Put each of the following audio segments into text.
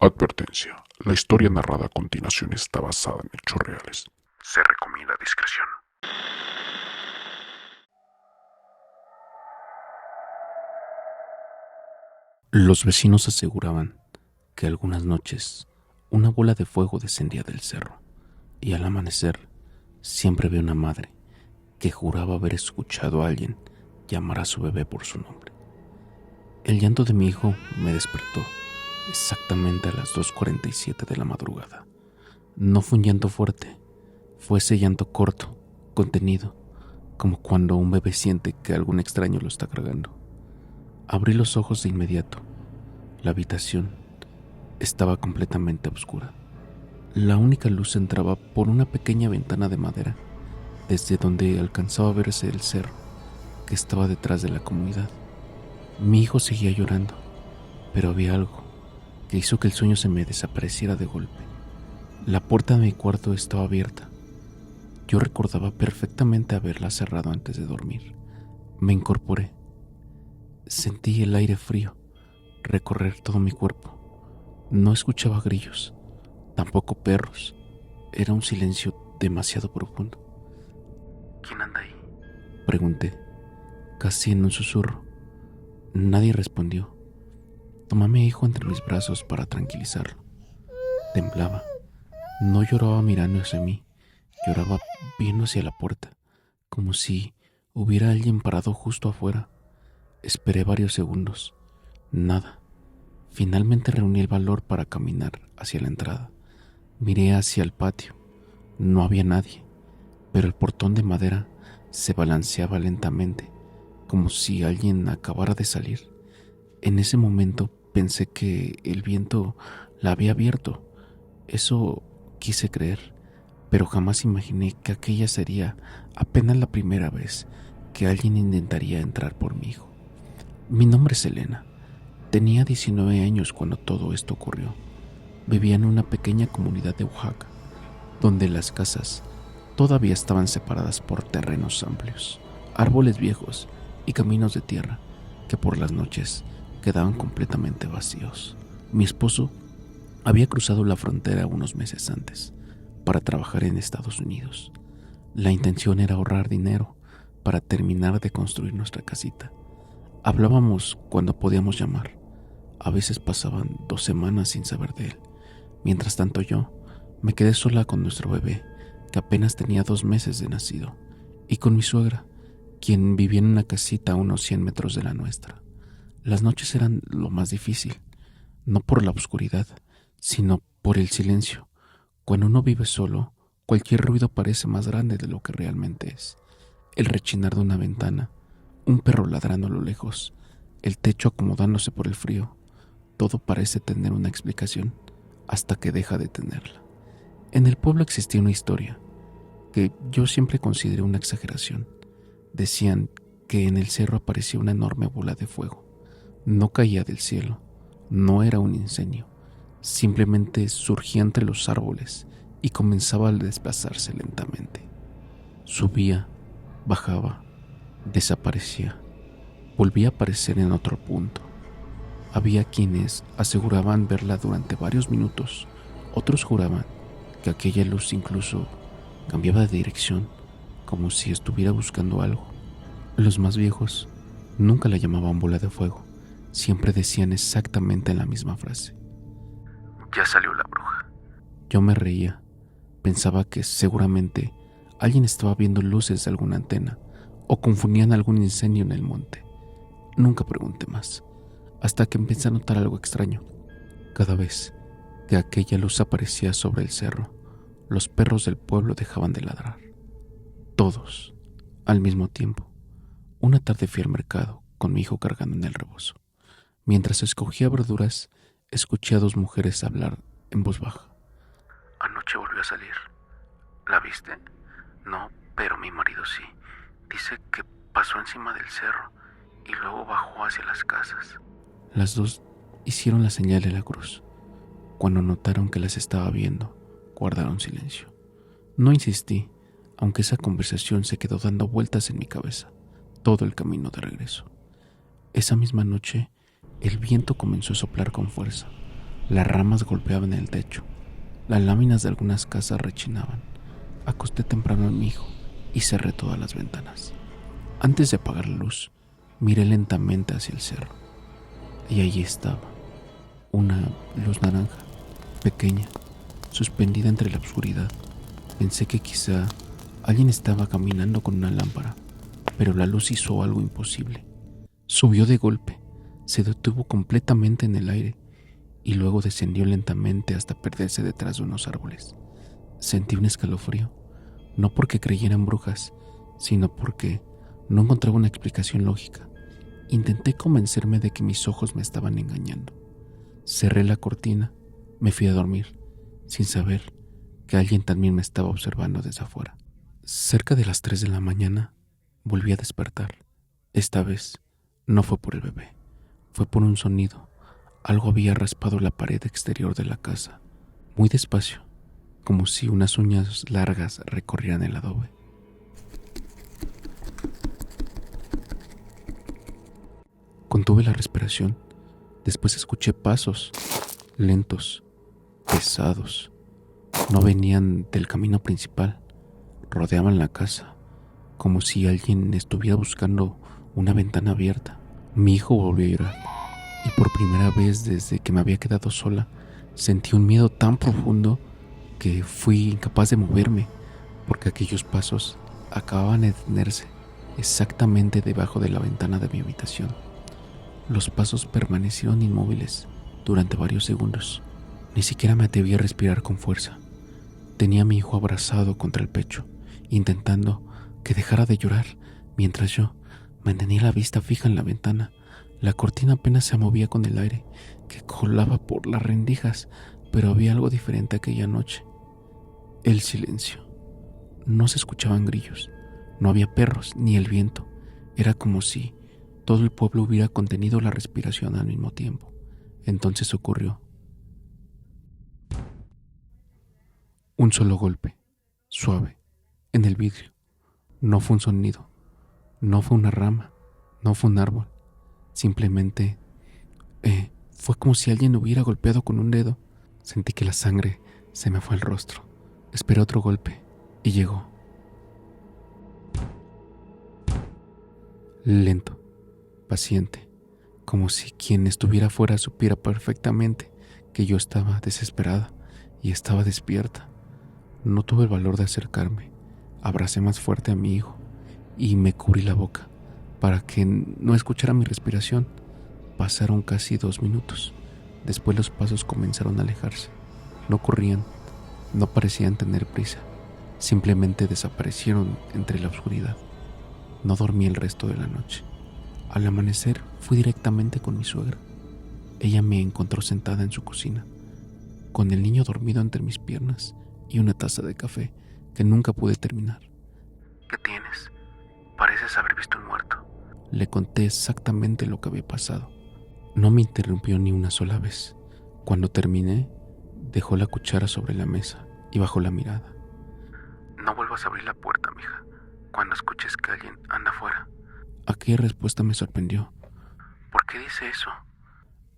Advertencia. La historia narrada a continuación está basada en hechos reales. Se recomienda discreción. Los vecinos aseguraban que algunas noches una bola de fuego descendía del cerro y al amanecer siempre había una madre que juraba haber escuchado a alguien llamar a su bebé por su nombre. El llanto de mi hijo me despertó exactamente a las 2:47 de la madrugada. No fue un llanto fuerte, fue ese llanto corto, contenido, como cuando un bebé siente que algún extraño lo está cargando. Abrí los ojos de inmediato. La habitación estaba completamente oscura. La única luz entraba por una pequeña ventana de madera, desde donde alcanzaba a verse el cerro que estaba detrás de la comunidad. Mi hijo seguía llorando, pero había algo que hizo que el sueño se me desapareciera de golpe. La puerta de mi cuarto estaba abierta. Yo recordaba perfectamente haberla cerrado antes de dormir. Me incorporé. Sentí el aire frío recorrer todo mi cuerpo. No escuchaba grillos, tampoco perros. Era un silencio demasiado profundo. ¿Quién anda ahí?, pregunté, casi en un susurro. Nadie respondió. Tomé a mi hijo entre mis brazos para tranquilizarlo. Temblaba. No lloraba mirando hacia mí, lloraba viendo hacia la puerta, como si hubiera alguien parado justo afuera. Esperé varios segundos. Nada. Finalmente reuní el valor para caminar hacia la entrada. Miré hacia el patio. No había nadie, pero el portón de madera se balanceaba lentamente, como si alguien acabara de salir. En ese momento pensé que el viento la había abierto. Eso quise creer, pero jamás imaginé que aquella sería apenas la primera vez que alguien intentaría entrar por mi hijo. Mi nombre es Elena. Tenía 19 años cuando todo esto ocurrió. Vivía en una pequeña comunidad de Oaxaca, donde las casas todavía estaban separadas por terrenos amplios, árboles viejos y caminos de tierra que por las noches quedaban completamente vacíos. Mi esposo había cruzado la frontera unos meses antes para trabajar en Estados Unidos. La intención era ahorrar dinero para terminar de construir nuestra casita. Hablábamos cuando podíamos llamar. A veces pasaban 2 semanas sin saber de él. Mientras tanto yo me quedé sola con nuestro bebé, que apenas tenía 2 meses de nacido, y con mi suegra, quien vivía en una casita a unos 100 metros de la nuestra. Las noches eran lo más difícil, no por la oscuridad, sino por el silencio. Cuando uno vive solo, cualquier ruido parece más grande de lo que realmente es. El rechinar de una ventana, un perro ladrando a lo lejos, el techo acomodándose por el frío, todo parece tener una explicación hasta que deja de tenerla. En el pueblo existía una historia que yo siempre consideré una exageración. Decían que en el cerro aparecía una enorme bola de fuego. No caía del cielo, no era un incendio, simplemente surgía entre los árboles y comenzaba a desplazarse lentamente. Subía, bajaba, desaparecía, volvía a aparecer en otro punto. Había quienes aseguraban verla durante varios minutos, otros juraban que aquella luz incluso cambiaba de dirección, como si estuviera buscando algo. Los más viejos nunca la llamaban bola de fuego, siempre decían exactamente la misma frase: ya salió la bruja. Yo me reía, pensaba que seguramente alguien estaba viendo luces de alguna antena o confundían algún incendio en el monte. Nunca pregunté más, hasta que empecé a notar algo extraño. Cada vez que aquella luz aparecía sobre el cerro, los perros del pueblo dejaban de ladrar. Todos, al mismo tiempo. Una tarde fui al mercado con mi hijo cargando en el rebozo. Mientras escogía verduras, escuché a 2 mujeres hablar en voz baja. Anoche volvió a salir. ¿La viste? No, pero mi marido sí. Dice que pasó encima del cerro y luego bajó hacia las casas. Las 2 hicieron la señal de la cruz. Cuando notaron que las estaba viendo, guardaron silencio. No insistí, aunque esa conversación se quedó dando vueltas en mi cabeza todo el camino de regreso. Esa misma noche, el viento comenzó a soplar con fuerza. Las ramas golpeaban el techo. Las láminas de algunas casas rechinaban. Acosté temprano a mi hijo y cerré todas las ventanas. Antes de apagar la luz, miré lentamente hacia el cerro. Y allí estaba, una luz naranja, pequeña, suspendida entre la oscuridad. Pensé que quizá alguien estaba caminando con una lámpara, pero la luz hizo algo imposible. Subió de golpe, se detuvo completamente en el aire y luego descendió lentamente hasta perderse detrás de unos árboles. Sentí un escalofrío, no porque creyera en brujas, sino porque no encontraba una explicación lógica. Intenté convencerme de que mis ojos me estaban engañando. Cerré la cortina, me fui a dormir, sin saber que alguien también me estaba observando desde afuera. Cerca de las 3 de la mañana, volví a despertar. Esta vez, no fue por el bebé, fue por un sonido. Algo había raspado la pared exterior de la casa, muy despacio, como si unas uñas largas recorrieran el adobe. Contuve la respiración. Después escuché pasos, lentos, pesados. No venían del camino principal, rodeaban la casa, como si alguien estuviera buscando una ventana abierta. Mi hijo volvió a llorar, y por primera vez desde que me había quedado sola, sentí un miedo tan profundo que fui incapaz de moverme, porque aquellos pasos acababan de detenerse exactamente debajo de la ventana de mi habitación. Los pasos permanecieron inmóviles durante varios segundos. Ni siquiera me atreví a respirar con fuerza. Tenía a mi hijo abrazado contra el pecho, intentando que dejara de llorar, mientras yo mantenía la vista fija en la ventana. La cortina apenas se movía con el aire que colaba por las rendijas, pero había algo diferente aquella noche. El silencio. No se escuchaban grillos, no había perros ni el viento. Era como si todo el pueblo hubiera contenido la respiración al mismo tiempo. Entonces ocurrió. Un solo golpe, suave, en el vidrio. No fue un sonido, no fue una rama, no fue un árbol. Simplemente fue como si alguien hubiera golpeado con un dedo. Sentí que la sangre se me fue al rostro. Esperé otro golpe y llegó. Lento, paciente, como si quien estuviera afuera supiera perfectamente que yo estaba desesperada y estaba despierta. No tuve el valor de acercarme. Abracé más fuerte a mi hijo y me cubrí la boca para que no escuchara mi respiración. Pasaron casi 2 minutos. Después los pasos comenzaron a alejarse. No corrían, no parecían tener prisa. Simplemente desaparecieron entre la oscuridad. No dormí el resto de la noche. Al amanecer fui directamente con mi suegra. Ella me encontró sentada en su cocina, con el niño dormido entre mis piernas y una taza de café que nunca pude terminar. ¿Qué tienes? Pareces haber visto un muerto. Le conté exactamente lo que había pasado. No me interrumpió ni una sola vez. Cuando terminé, dejó la cuchara sobre la mesa y bajó la mirada. No vuelvas a abrir la puerta, mija, cuando escuches que alguien anda afuera. Aquella respuesta me sorprendió. ¿Por qué dice eso?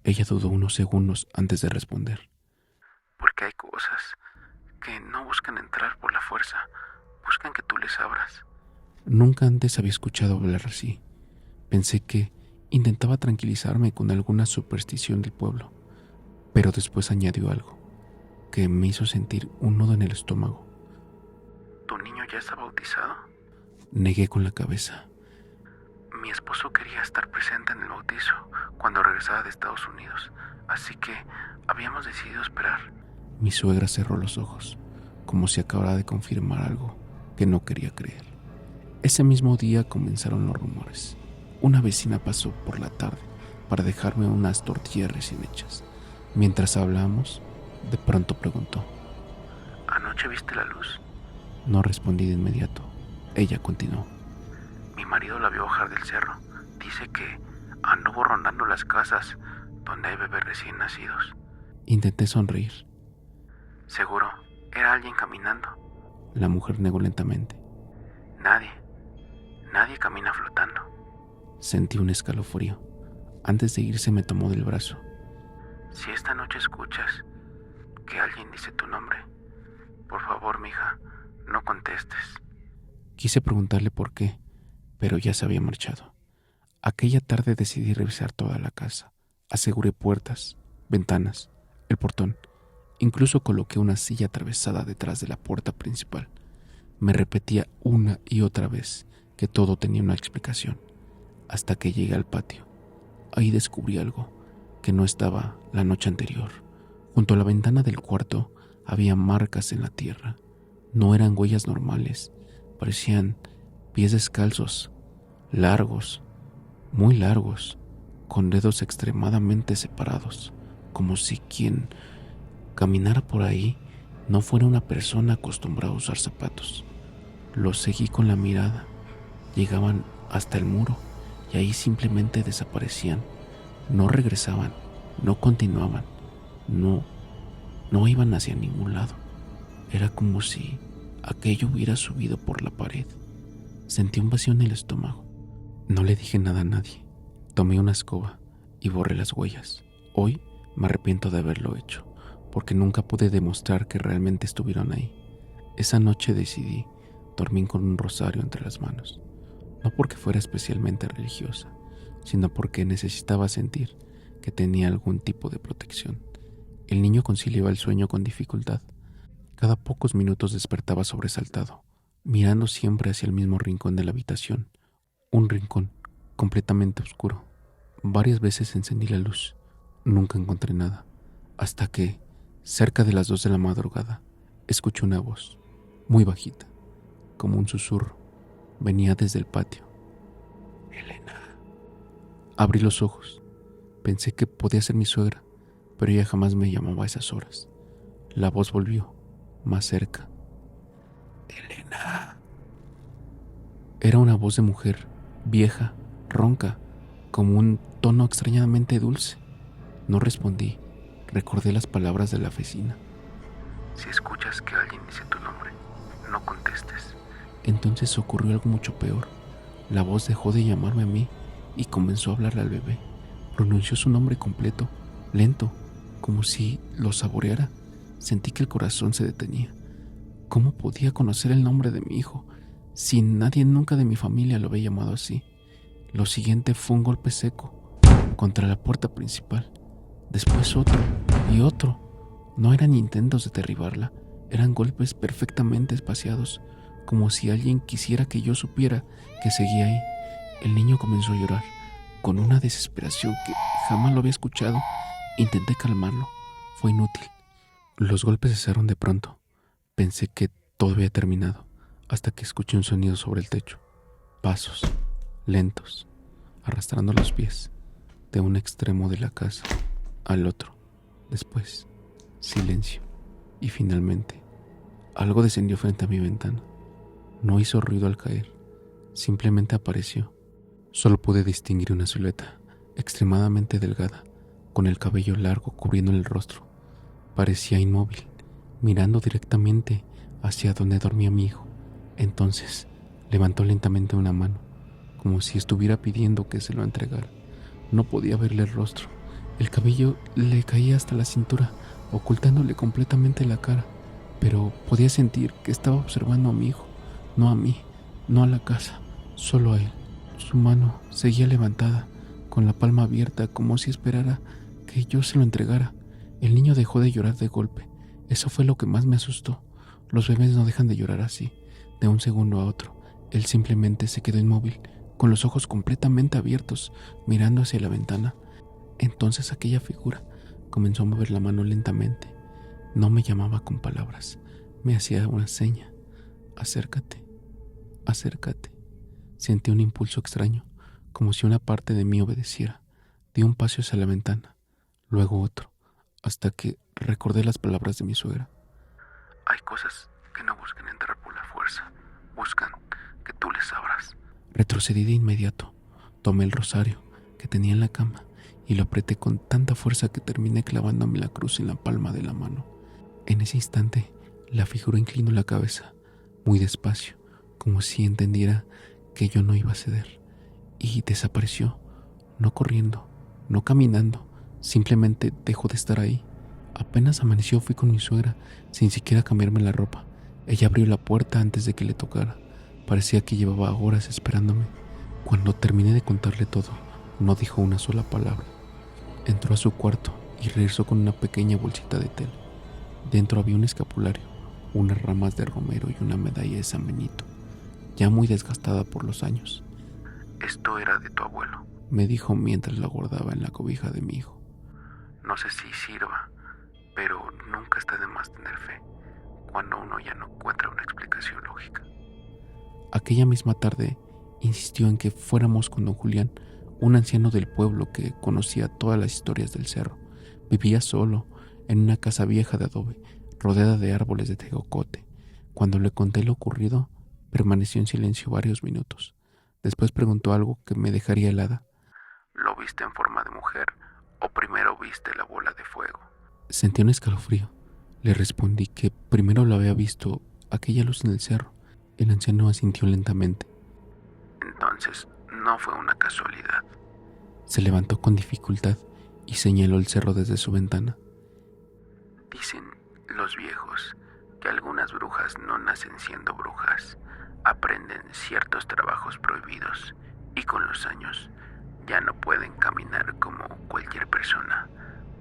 Ella dudó unos segundos antes de responder. Porque hay cosas que no buscan entrar por la fuerza, buscan que tú les abras. Nunca antes había escuchado hablar así. Pensé que intentaba tranquilizarme con alguna superstición del pueblo, pero después añadió algo que me hizo sentir un nudo en el estómago. ¿Tu niño ya está bautizado? Negué con la cabeza. Mi esposo quería estar presente en el bautizo cuando regresaba de Estados Unidos, así que habíamos decidido esperar. Mi suegra cerró los ojos, como si acabara de confirmar algo que no quería creer. Ese mismo día comenzaron los rumores. Una vecina pasó por la tarde para dejarme unas tortillas recién hechas. Mientras hablábamos, de pronto preguntó: ¿Anoche viste la luz? No respondí de inmediato. Ella continuó: Mi marido la vio bajar del cerro. Dice que anduvo rondando las casas donde hay bebés recién nacidos. Intenté sonreír. Seguro, era alguien caminando. La mujer negó lentamente. Nadie camina flotando. Sentí un escalofrío. Antes de irse me tomó del brazo. Si esta noche escuchas que alguien dice tu nombre, por favor, mija, no contestes. Quise preguntarle por qué, pero ya se había marchado. Aquella tarde decidí revisar toda la casa. Aseguré puertas, ventanas, el portón. Incluso coloqué una silla atravesada detrás de la puerta principal. Me repetía una y otra vez que todo tenía una explicación, hasta que llegué al patio. Ahí descubrí algo que no estaba la noche anterior. Junto a la ventana del cuarto había marcas en la tierra. No eran huellas normales, parecían pies descalzos, largos, muy largos, con dedos extremadamente separados, como si quien caminara por ahí no fuera una persona acostumbrada a usar zapatos. Los seguí con la mirada. Llegaban hasta el muro y ahí simplemente desaparecían. No regresaban, no continuaban, no iban hacia ningún lado. Era como si aquello hubiera subido por la pared. Sentí un vacío en el estómago. No le dije nada a nadie. Tomé una escoba y borré las huellas. Hoy me arrepiento de haberlo hecho, porque nunca pude demostrar que realmente estuvieron ahí. Esa noche decidí dormir con un rosario entre las manos, no porque fuera especialmente religiosa, sino porque necesitaba sentir que tenía algún tipo de protección. El niño conciliaba el sueño con dificultad. Cada pocos minutos despertaba sobresaltado, mirando siempre hacia el mismo rincón de la habitación, un rincón completamente oscuro. Varias veces encendí la luz, nunca encontré nada, hasta que, cerca de las 2 de la madrugada, escuché una voz, muy bajita, como un susurro. Venía desde el patio. Elena. Abrí los ojos. Pensé que podía ser mi suegra, pero ella jamás me llamaba a esas horas. La voz volvió, más cerca. Elena. Era una voz de mujer, vieja, ronca, como un tono extrañamente dulce. No respondí. Recordé las palabras de la vecina. Si escuchas que alguien dice tu nombre, no contestes. Entonces ocurrió algo mucho peor. La voz dejó de llamarme a mí y comenzó a hablarle al bebé. Pronunció su nombre completo, lento, como si lo saboreara. Sentí que el corazón se detenía. ¿Cómo podía conocer el nombre de mi hijo si nadie nunca de mi familia lo había llamado así? Lo siguiente fue un golpe seco contra la puerta principal. Después otro y otro. No eran intentos de derribarla, eran golpes perfectamente espaciados, como si alguien quisiera que yo supiera que seguía ahí. El niño comenzó a llorar, con una desesperación que jamás lo había escuchado. Intenté calmarlo, fue inútil. Los golpes cesaron de pronto. Pensé que todo había terminado, hasta que escuché un sonido sobre el techo. Pasos, lentos, arrastrando los pies, de un extremo de la casa al otro. Después, silencio. Y finalmente, algo descendió frente a mi ventana. No hizo ruido al caer, simplemente apareció. Solo pude distinguir una silueta, extremadamente delgada, con el cabello largo cubriendo el rostro. Parecía inmóvil, mirando directamente hacia donde dormía mi hijo. Entonces, levantó lentamente una mano, como si estuviera pidiendo que se lo entregara. No podía verle el rostro. El cabello le caía hasta la cintura, ocultándole completamente la cara, pero podía sentir que estaba observando a mi hijo, no a mí, no a la casa, solo a él. Su mano seguía levantada, con la palma abierta, como si esperara que yo se lo entregara. El niño dejó de llorar de golpe. Eso fue lo que más me asustó. Los bebés no dejan de llorar así, de un segundo a otro. Él simplemente se quedó inmóvil, con los ojos completamente abiertos, mirando hacia la ventana. Entonces aquella figura comenzó a mover la mano lentamente. No me llamaba con palabras, me hacía una seña. Acércate, acércate. Sentí un impulso extraño, como si una parte de mí obedeciera. Di un paso hacia la ventana, luego otro, hasta que recordé las palabras de mi suegra. Hay cosas que no buscan entrar por la fuerza, buscan que tú les abras. Retrocedí de inmediato, tomé el rosario que tenía en la cama y lo apreté con tanta fuerza que terminé clavándome la cruz en la palma de la mano. En ese instante, la figura inclinó la cabeza, muy despacio, como si entendiera que yo no iba a ceder, y desapareció, no corriendo, no caminando, Simplemente dejó de estar ahí. Apenas amaneció fui con mi suegra, sin siquiera cambiarme la ropa. Ella abrió la puerta antes de que le tocara. Parecía que llevaba horas esperándome. Cuando terminé de contarle todo, no dijo una sola palabra. Entró a su cuarto y regresó con una pequeña bolsita de tela. Dentro había un escapulario, unas ramas de romero y una medalla de San Benito, ya muy desgastada por los años. Esto era de tu abuelo, Me dijo mientras la guardaba en la cobija de mi hijo. No sé si sirva, pero nunca está de más tener fe cuando uno ya no encuentra una explicación lógica. Aquella misma tarde insistió en que fuéramos con don Julián, un anciano del pueblo que conocía todas las historias del cerro. Vivía solo, en una casa vieja de adobe, rodeada de árboles de tejocote. Cuando le conté lo ocurrido, permaneció en silencio varios minutos. Después preguntó algo que me dejaría helada. ¿Lo viste en forma de mujer o primero viste la bola de fuego? Sentí un escalofrío. Le respondí que primero lo había visto, aquella luz en el cerro. El anciano asintió lentamente. Entonces, no fue una casualidad. Se levantó con dificultad y señaló el cerro desde su ventana. Dicen los viejos que algunas brujas no nacen siendo brujas, aprenden ciertos trabajos prohibidos y con los años ya no pueden caminar como cualquier persona.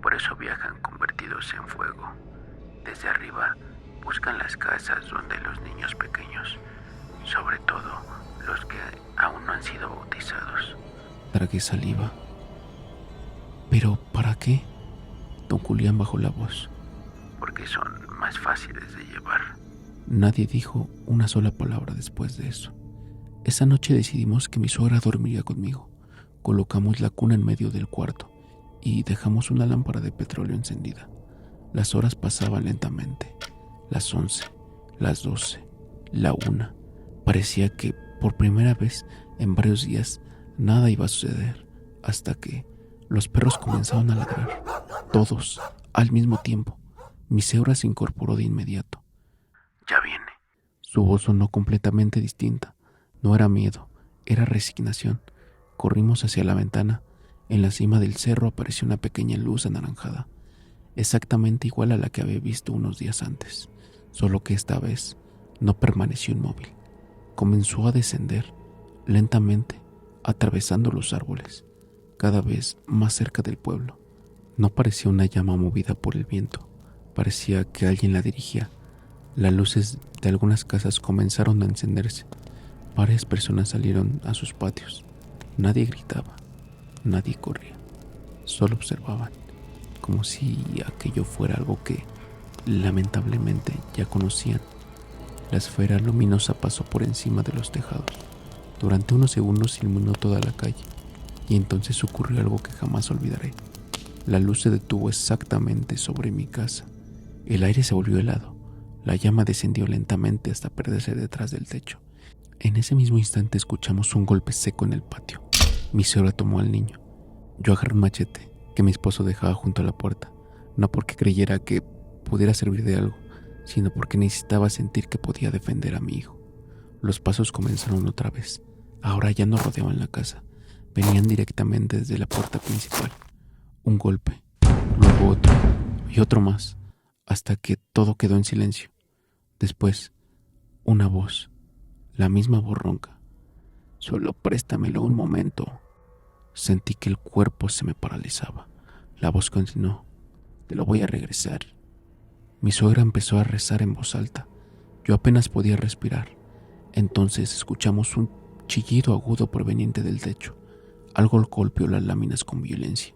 Por eso viajan convertidos en fuego. Desde arriba buscan las casas donde los niños pequeños, sobre todo los que aún no han sido bautizados. Tragué saliva. ¿Pero para qué? Don Julián bajó la voz. Porque son más fáciles de llevar. Nadie dijo una sola palabra después de eso. Esa noche decidimos que mi suegra dormiría conmigo. Colocamos la cuna en medio del cuarto y dejamos una lámpara de petróleo encendida. Las horas pasaban lentamente. Las 11, las 12, la 1. Parecía que por primera vez en varios días nada iba a suceder, hasta que los perros comenzaron a ladrar, todos al mismo tiempo. Mi suegra se incorporó de inmediato. Ya viene. Su voz sonó completamente distinta. No era miedo, era resignación. Corrimos hacia la ventana. En la cima del cerro apareció una pequeña luz anaranjada, exactamente igual a la que había visto unos días antes, solo que esta vez no permaneció inmóvil. Comenzó a descender lentamente, atravesando los árboles, cada vez más cerca del pueblo. No parecía una llama movida por el viento, parecía que alguien la dirigía. Las luces de algunas casas comenzaron a encenderse. Varias personas salieron a sus patios. Nadie gritaba, nadie corría, solo observaban, como si aquello fuera algo que lamentablemente ya conocían. La esfera luminosa pasó por encima de los tejados. Durante unos segundos iluminó toda la calle, y entonces ocurrió algo que jamás olvidaré. La luz se detuvo exactamente sobre mi casa. El aire se volvió helado. La llama descendió lentamente hasta perderse detrás del techo. En ese mismo instante escuchamos un golpe seco en el patio. Mi suegra tomó al niño. Yo agarré un machete que mi esposo dejaba junto a la puerta, no porque creyera que pudiera servir de algo, sino porque necesitaba sentir que podía defender a mi hijo. Los pasos comenzaron otra vez. Ahora ya no rodeaban la casa, venían directamente desde la puerta principal. Un golpe, luego otro y otro más, hasta que todo quedó en silencio. Después, una voz, la misma voz ronca. Solo préstamelo un momento. Sentí que el cuerpo se me paralizaba. La voz continuó. Te lo voy a regresar. Mi suegra empezó a rezar en voz alta. Yo apenas podía respirar. Entonces escuchamos un chillido agudo proveniente del techo. Algo golpeó las láminas con violencia.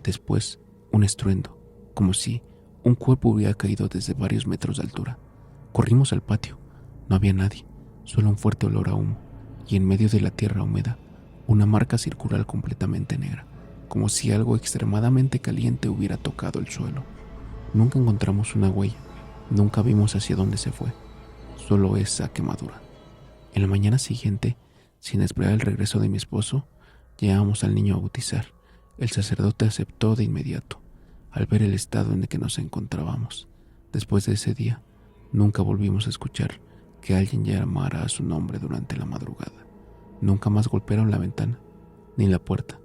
Después, un estruendo, como si un cuerpo hubiera caído desde varios metros de altura. Corrimos al patio. No había nadie, solo un fuerte olor a humo, y en medio de la tierra húmeda, una marca circular completamente negra, como si algo extremadamente caliente hubiera tocado el suelo. Nunca encontramos una huella, nunca vimos hacia dónde se fue, solo esa quemadura. En la mañana siguiente, sin esperar el regreso de mi esposo, llevamos al niño a bautizar. El sacerdote aceptó de inmediato, al ver el estado en el que nos encontrábamos. Después de ese día, nunca volvimos a escuchar que alguien llamara a su nombre durante la madrugada. Nunca más golpearon la ventana, ni la puerta,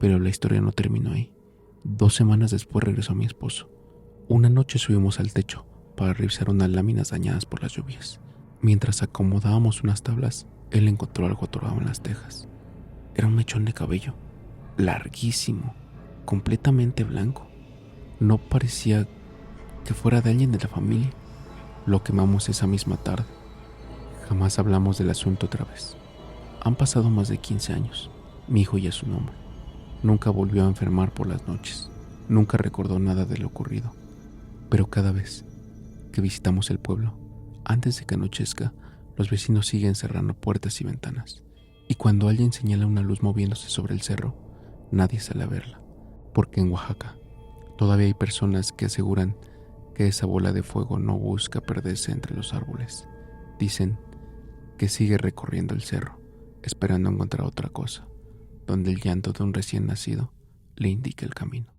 pero la historia no terminó ahí. 2 semanas después regresó mi esposo. Una noche subimos al techo para revisar unas láminas dañadas por las lluvias. Mientras acomodábamos unas tablas, él encontró algo atorado en las tejas. Era un mechón de cabello, larguísimo, completamente blanco. No parecía que fuera de alguien de la familia. Lo quemamos esa misma tarde. Jamás hablamos del asunto otra vez. Han pasado más de 15 años. Mi hijo ya es un hombre. Nunca volvió a enfermar por las noches. Nunca recordó nada de lo ocurrido. Pero cada vez que visitamos el pueblo, antes de que anochezca, los vecinos siguen cerrando puertas y ventanas. Y cuando alguien señala una luz moviéndose sobre el cerro, nadie sale a verla. Porque en Oaxaca todavía hay personas que aseguran que esa bola de fuego no busca perderse entre los árboles. Dicen que sigue recorriendo el cerro, esperando encontrar otra cosa, donde el llanto de un recién nacido le indique el camino.